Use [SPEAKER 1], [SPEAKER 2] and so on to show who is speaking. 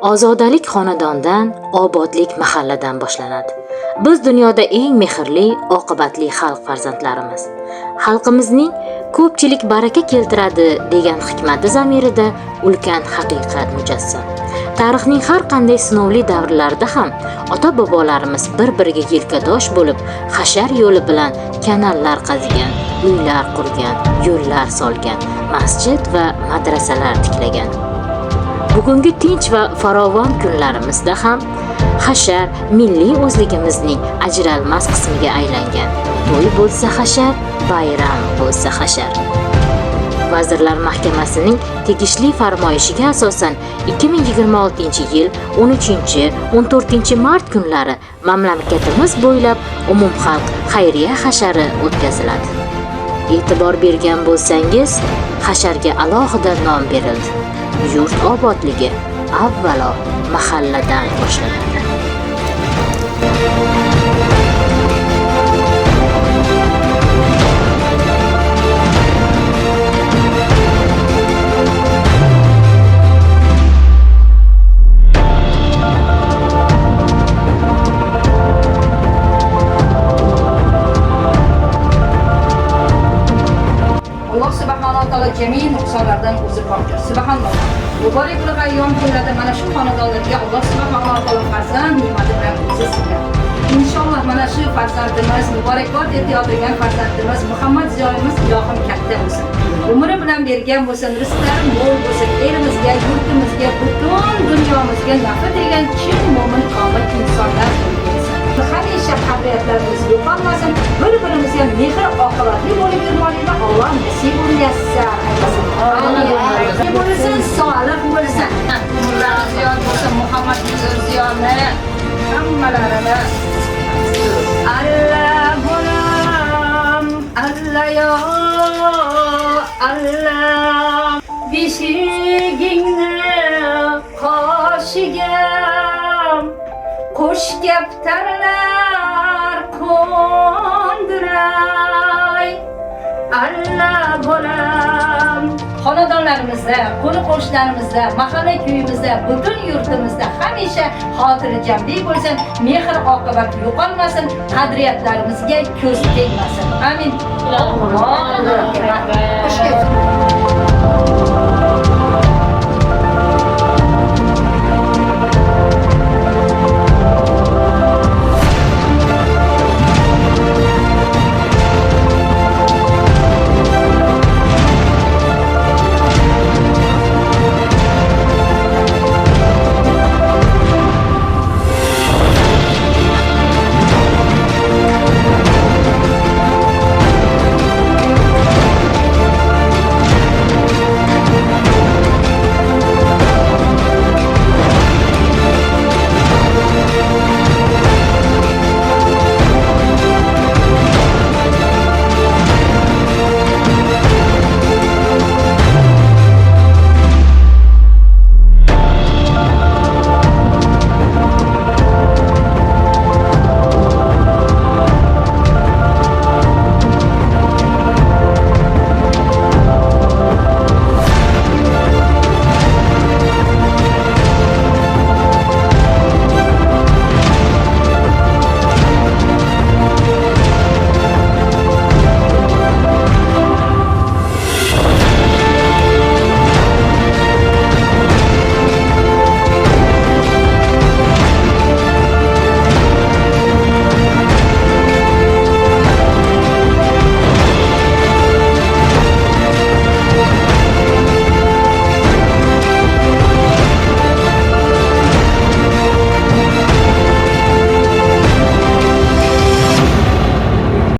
[SPEAKER 1] Ozodalik xonadondan, obodlik mahalladan boshlanadi. Biz dunyoda eng mehrli, oqibatli xalq farzandlarimiz. Xalqimizning ko'pchilik baraka keltiradi degan hikmati zamirida ulkan haqiqat mujassam. Tarixning har qanday sinovli davrlarida ham ota-bobolarimiz bir-biriga yelkadosh bo'lib, hashar yo'li bilan kanallar qazigan, uylar qurgan, yo'llar solgan, masjid va madrasalar tiklagan. Bugungi tinch va farovon kunlarimizda ham hashar milliy o'zligimizning ajralmas qismiga aylangan. To'y bo'lsa hashar, bayram bo'lsa hashar. Vazirlar Mahkamasining tegishli farmoyishiga asosan 2026-yil 13-14 mart kunlari mamlakatimiz bo'ylab umumxalq xayriya hashari o'tkaziladi. E'tibor bergan bo'lsangiz, hasharga alohida nom berildi. Yurt obodligi avvalo mahalladan boshlanadi.
[SPEAKER 2] Allah subhanahu wa ta'ala jami' nuqsonlardan o'zi pokdir. Subhanalloh. Muborak bo'lgan ayyom kunlarda mana shu xonadonlarga Allah subhanahu wa ta'ala farzand ne'mati bilan o'zi siladi. Inshaalloh mana shu farzandimiz, muborakbod etayotgan farzandimiz Muhammad Ziyoyimiz ilohim katta bo'lsin. Umri bilan bergan bo'lsin, rizqlari mo'l bo'lsin, elimizga, yurtimizga, butun dunyomizga naf'a degan chin mo'min komil insonlar bo'lsin. Hamisha qadriyatlarimiz yo'qolmasin, bir-birimizga mehr oqibatli bo'lib yurmoqlikni Alloh nasib muyassar aylasin. Amin. Bo'lsin, solih bo'lsin. Ziyod bo'lsin, Muhammad Ziyodni hammalarini Allah bo'lam, Allah yo Allah, beshigingni qoshiga qo'sh kaptarlar qo'ndiray. Allah bo'lam. Xonadonlarimizda, qo'ni-qo'shnilarimizda, mahalla kuyimizda, butun yurtimizda hamisha xotirjamlik bo'lsin, mehr oqibat yo'qolmasin, qadriyatlarimizga ko'z tegmasin. Amin. Allohu akbar.